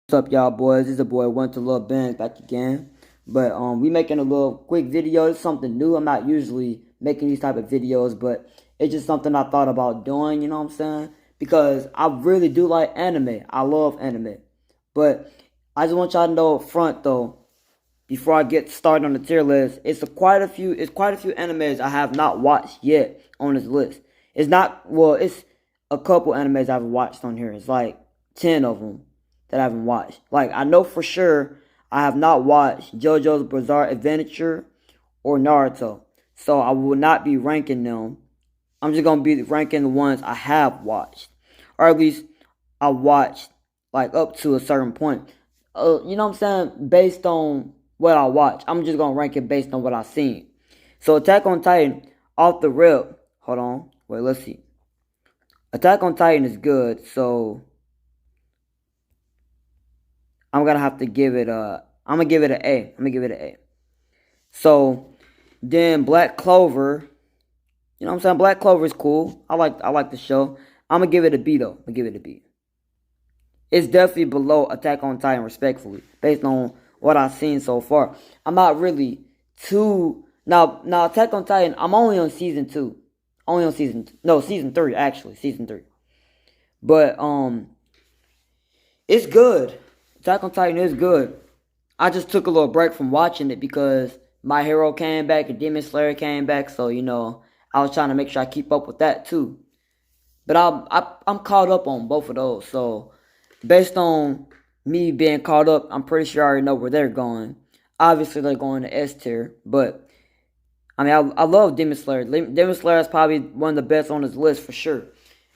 What's up, y'all boys? It's a boy Went to Little Ben back again. But we making a little quick video. It's something new. I'm not usually making these type of videos, but it's just something I thought about doing, you know what I'm saying? Because I really do like anime. I love anime. But I just want y'all to know up front though, before I get started on the tier list, it's quite a few animes I have not watched yet on this list. It's a couple animes I've watched on here. It's like 10 of them that I haven't watched. Like, I know for sure I have not watched JoJo's Bizarre Adventure or Naruto. So I will not be ranking them. I'm just going to be ranking the ones I have watched. Or at least I watched, like, up to a certain point. You know what I'm saying? Based on what I watch. I'm just going to rank it based on what I've seen. So Attack on Titan, off the rip. Hold on. Wait, let's see. Attack on Titan is good, so I'm gonna have to give it a. I'm gonna give it an A. I'm gonna give it an A. So then Black Clover. You know what I'm saying? Black Clover is cool. I like the show. I'm gonna give it a B though. I'm gonna give it a B. It's definitely below Attack on Titan, respectfully, based on what I've seen so far. I'm not really too now. Attack on Titan. I'm only on season 2. Only on season 3 actually. Season 3. But it's good. Attack on Titan is good. I just took a little break from watching it because My Hero came back and Demon Slayer came back. So, I was trying to make sure I keep up with that too. But I'm caught up on both of those. So, based on me being caught up, I'm pretty sure I already know where they're going. Obviously, they're going to S tier. But, I mean, I love Demon Slayer. Demon Slayer is probably one of the best on this list for sure.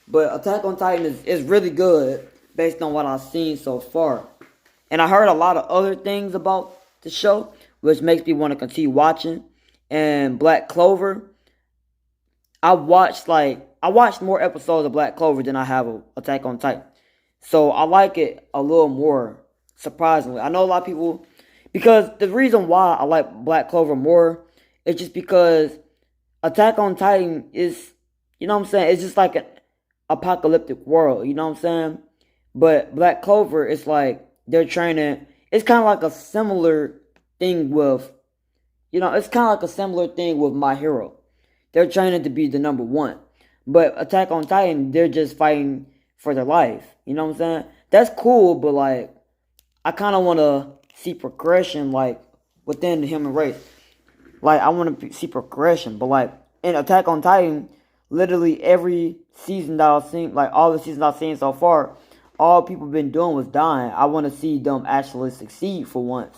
But Attack on Titan is really good based on what I've seen so far. And I heard a lot of other things about the show, which makes me want to continue watching. And Black Clover, I watched more episodes of Black Clover than I have of Attack on Titan. So I like it a little more, surprisingly. I know a lot of people, because the reason why I like Black Clover more is just because Attack on Titan is, you know what I'm saying, it's just like an apocalyptic world, you know what I'm saying? But Black Clover is like, they're training. It's kind of like a similar thing with, it's kind of like a similar thing with My Hero. They're training to be the number one. But Attack on Titan, they're just fighting for their life. You know what I'm saying? That's cool, but like, I kind of want to see progression, like, within the human race. Like, I want to see progression. But like, in Attack on Titan, literally every season that I've seen, like all the seasons I've seen so far, all people been doing was dying. I want to see them actually succeed for once.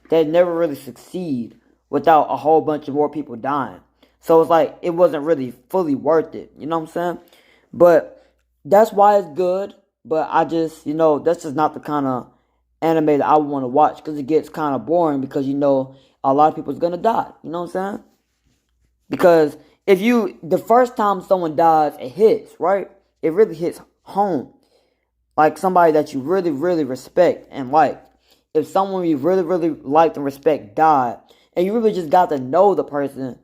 They never really succeed without a whole bunch of more people dying. So it's like, it wasn't really fully worth it. You know what I'm saying? But that's why it's good. But I just, that's just not the kind of anime that I want to watch. Because it gets kind of boring. Because, a lot of people's going to die. You know what I'm saying? Because the first time someone dies, it hits, right? It really hits home. Like somebody that you really, really respect and like. If someone you really, really like and respect died, and you really just got to know the person,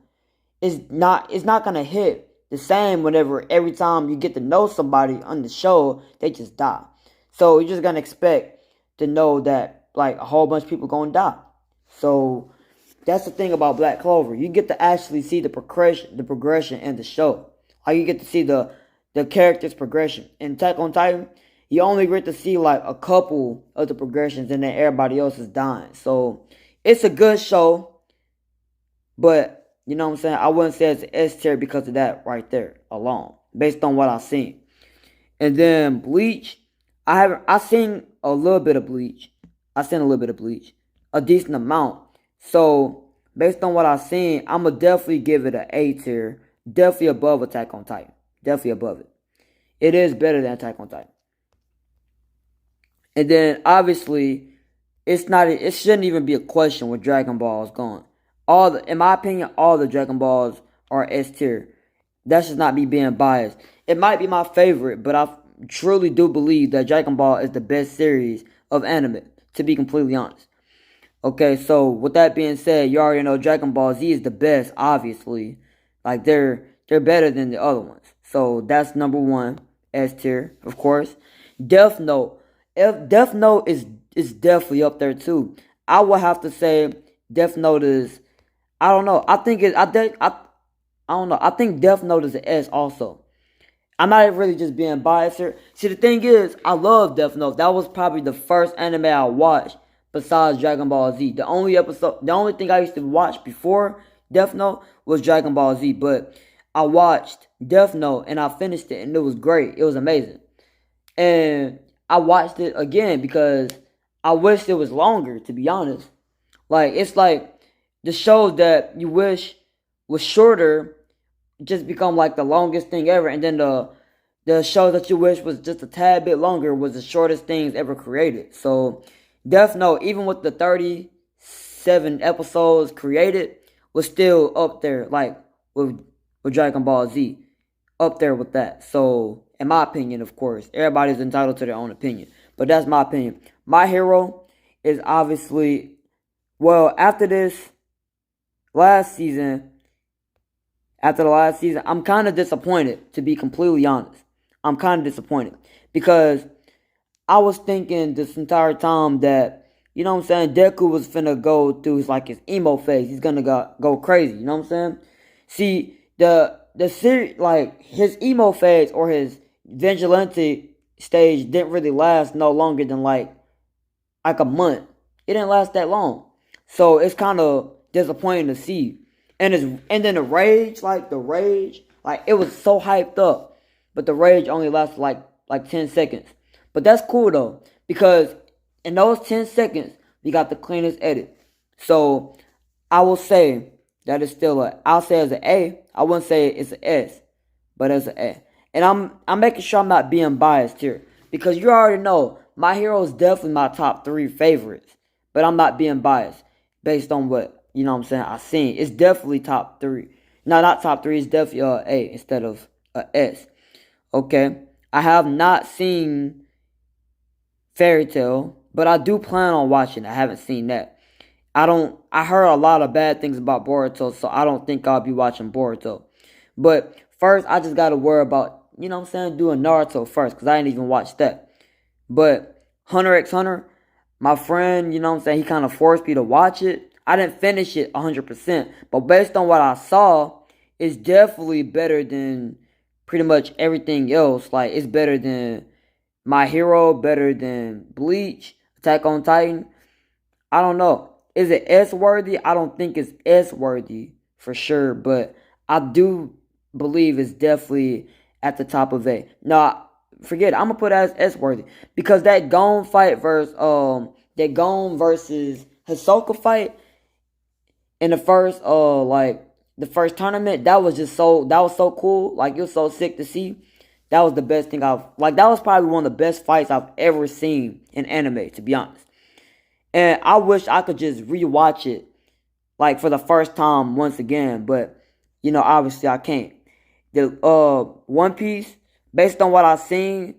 it's not gonna hit the same every time you get to know somebody on the show, they just die. So you're just gonna expect to know that like a whole bunch of people gonna die. So that's the thing about Black Clover. You get to actually see the progression in the show. Like you get to see the character's progression. In Attack on Titan, you only get to see like a couple of the progressions and then everybody else is dying. So it's a good show. But, you know what I'm saying? I wouldn't say it's S tier because of that right there alone. Based on what I've seen. And then Bleach. I've seen a little bit of Bleach. A decent amount. So, based on what I've seen, I'm going to definitely give it an A tier. Definitely above Attack on Titan. Definitely above it. It is better than Attack on Titan. And then, obviously, it shouldn't even be a question where Dragon Ball is going. In my opinion, all the Dragon Balls are S tier. That's just not me being biased. It might be my favorite, but I truly do believe that Dragon Ball is the best series of anime, to be completely honest. Okay, so with that being said, you already know Dragon Ball Z is the best, obviously. Like, they're better than the other ones. So, that's number 1, S tier, of course. Death Note. Death Note is is definitely up there too. I would have to say Death Note is. I don't know. I think it. I don't know. I think Death Note is an S also. I'm not really just being biased here. See, the thing is, I love Death Note. That was probably the first anime I watched besides Dragon Ball Z. The only thing I used to watch before Death Note was Dragon Ball Z. But I watched Death Note and I finished it and it was great. It was amazing. And I watched it again because I wished it was longer, to be honest. Like, it's like the shows that you wish was shorter just become like the longest thing ever, and then the show that you wish was just a tad bit longer was the shortest things ever created. So Death Note, even with the 37 episodes created, was still up there, like with Dragon Ball Z, up there with that. So in my opinion, of course, everybody's entitled to their own opinion, but that's my opinion. My hero is obviously, well, after last season. After the last season, I'm kind of disappointed, to be completely honest. I'm kind of disappointed because I was thinking this entire time that, you know what I'm saying, Deku was finna go through his emo phase. He's gonna go crazy, you know what I'm saying? See, the series, like, his emo phase or his vigilante stage didn't really last no longer than like a month. It didn't last that long. So it's kind of disappointing to see. And then the rage, like it was so hyped up, but the rage only lasted like 10 seconds. But that's cool though, because in those 10 seconds, we got the cleanest edit. So I will say that it's still I'll say as an A. I wouldn't say it's an S, but as an A. And I'm making sure I'm not being biased here, because you already know my hero is definitely my top 3 favorites, but I'm not being biased based on what, you know what I'm saying, I seen. It's definitely top 3. No, not top 3. It's definitely A instead of S. Okay. I have not seen Fairy Tail, but I do plan on watching. I haven't seen that. I heard a lot of bad things about Boruto, so I don't think I'll be watching Boruto. But first, I just gotta worry about, you know what I'm saying, doing Naruto first, because I ain't even watched that. But Hunter x Hunter, my friend, you know what I'm saying, he kind of forced me to watch it. I didn't finish it 100%, but based on what I saw, it's definitely better than pretty much everything else. Like, it's better than My Hero, better than Bleach, Attack on Titan. I don't know. Is it S-worthy? I don't think it's S-worthy for sure, but I do believe it's definitely at the top of A. No, forget it. I'm gonna put it as S-worthy because that Gon fight versus Hisoka fight in the first tournament, that was so cool. Like, it was so sick to see. That was the best thing that was probably one of the best fights I've ever seen in anime, to be honest. And I wish I could just rewatch it, like, for the first time once again, but, you know, obviously I can't. The One Piece, based on what I've seen,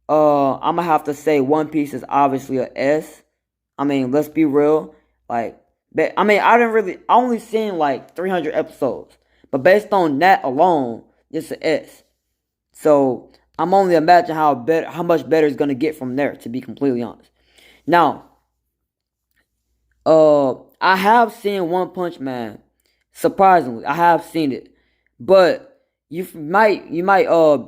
I'm gonna have to say One Piece is obviously a S. I mean, let's be real. Like, I mean, I only seen like 300 episodes, but based on that alone, it's an S. So I'm only imagining how much better it's gonna get from there, to be completely honest. Now, I have seen One Punch Man. Surprisingly, I have seen it, but you might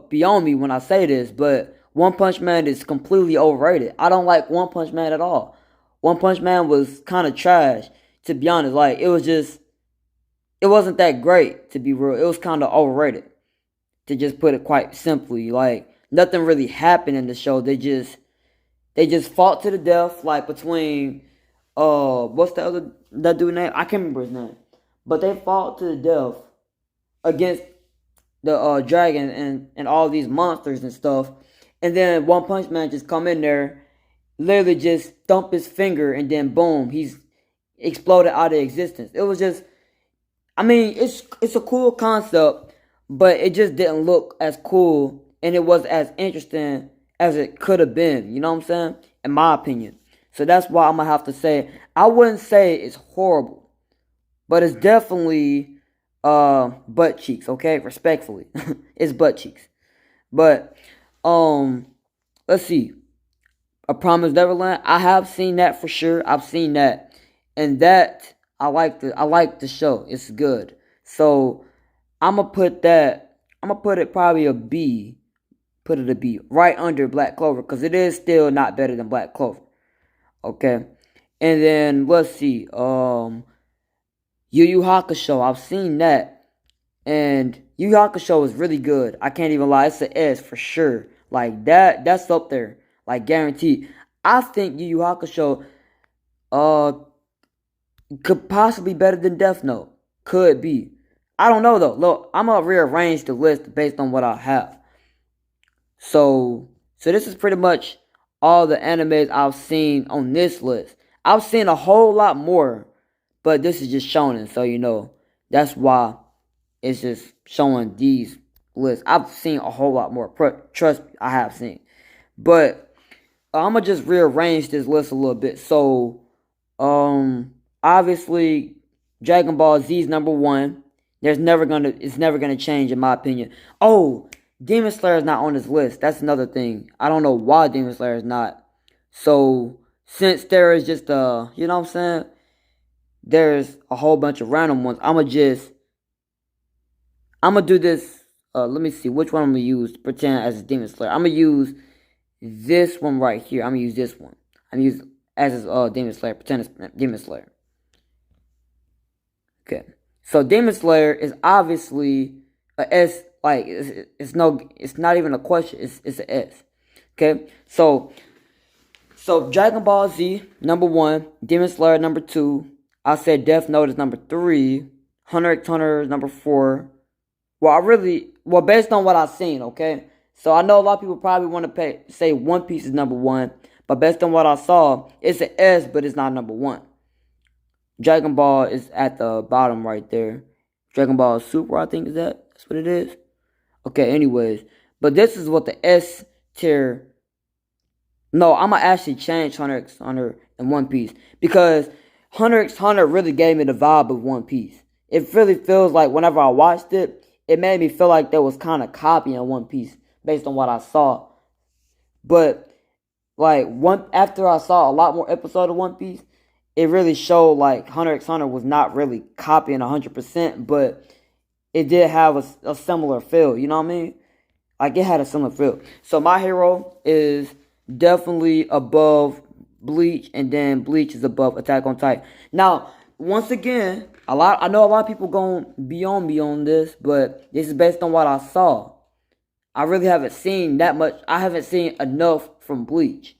be on me when I say this, but One Punch Man is completely overrated. I don't like One Punch Man at all. One Punch Man was kind of trash, to be honest. Like, it wasn't that great, to be real. It was kind of overrated, to just put it quite simply. Like, nothing really happened in the show. They just fought to the death, like, between what's that dude name? I can't remember his name. But they fought to the death against the dragon and all these monsters and stuff. And then One Punch Man just come in there, literally just thump his finger, and then boom, he's exploded out of existence. It was just, I mean, it's a cool concept, but it just didn't look as cool, and it was as interesting as it could have been. You know what I'm saying? In my opinion. So that's why I'm gonna have to say, I wouldn't say it's horrible, but it's definitely butt cheeks. Okay, respectfully, it's butt cheeks. But let's see. A Promised Neverland. I have seen that for sure. I've seen that, and that I like the show. It's good. So I'm gonna put that. I'm gonna put it probably a B. Put it a B right under Black Clover because it is still not better than Black Clover. Okay, and then let's see. Yu Yu Hakusho. I've seen that, and Yu Yu Hakusho is really good. I can't even lie. It's an S for sure. Like that. That's up there. Like guaranteed. I think Yu Yu Hakusho uh could possibly be better than Death Note. Could be. I don't know though. Look, I'm gonna rearrange the list based on what I have. So this is pretty much all the animes I've seen on this list. I've seen a whole lot more, but this is just shonen, so you know that's why it's just showing these lists. I've seen a whole lot more. Trust me, I have seen. But I'm gonna just rearrange this list a little bit. So, obviously, Dragon Ball Z is number one. It's never gonna change in my opinion. Oh, Demon Slayer is not on this list. That's another thing. I don't know why Demon Slayer is not. So, since there is just you know what I'm saying? There's a whole bunch of random ones. I'm gonna do this. Let me see which one I'm gonna use to pretend as a Demon Slayer. I'm gonna use this one right here. I'm gonna use this one. I'm gonna use as Demon Slayer. Pretend it's Demon Slayer. Okay. So Demon Slayer is obviously a S. Like it's not even a question. It's an S. Okay. So Dragon Ball Z number one, Demon Slayer number two. I said Death Note is number three. Hunter x Hunter is number four. Well, based on what I've seen, okay? So I know a lot of people probably want to say One Piece is number one, but based on what I saw, it's an S, but it's not number one. Dragon Ball is at the bottom right there. Dragon Ball Super, I think that's what it is. Okay, anyways, but this is what the S tier. No, I'm gonna actually change Hunter x Hunter and One Piece because Hunter x Hunter really gave me the vibe of One Piece. It really feels like whenever I watched it, it made me feel like there was kind of copying One Piece based on what I saw. But like after I saw a lot more episodes of One Piece, it really showed like Hunter x Hunter was not really copying 100%, but it did have a similar feel. You know what I mean? Like it had a similar feel. So My Hero is definitely above Bleach, and then Bleach is above Attack on Titan. Now, once again, I know a lot of people going be on this, but this is based on what I saw. I really haven't seen that much. I haven't seen enough from Bleach.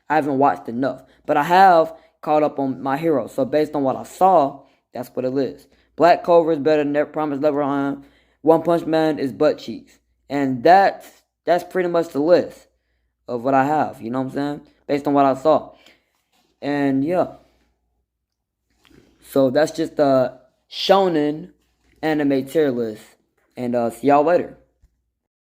I haven't watched enough, but I have caught up on My Hero. So based on what I saw, that's what it is. Black Clover is better than Promised Neverland. One Punch Man is butt cheeks, and that's pretty much the list of what I have. You know what I'm saying? Based on what I saw, and yeah. So that's just the Shonen anime tier list. And see y'all later.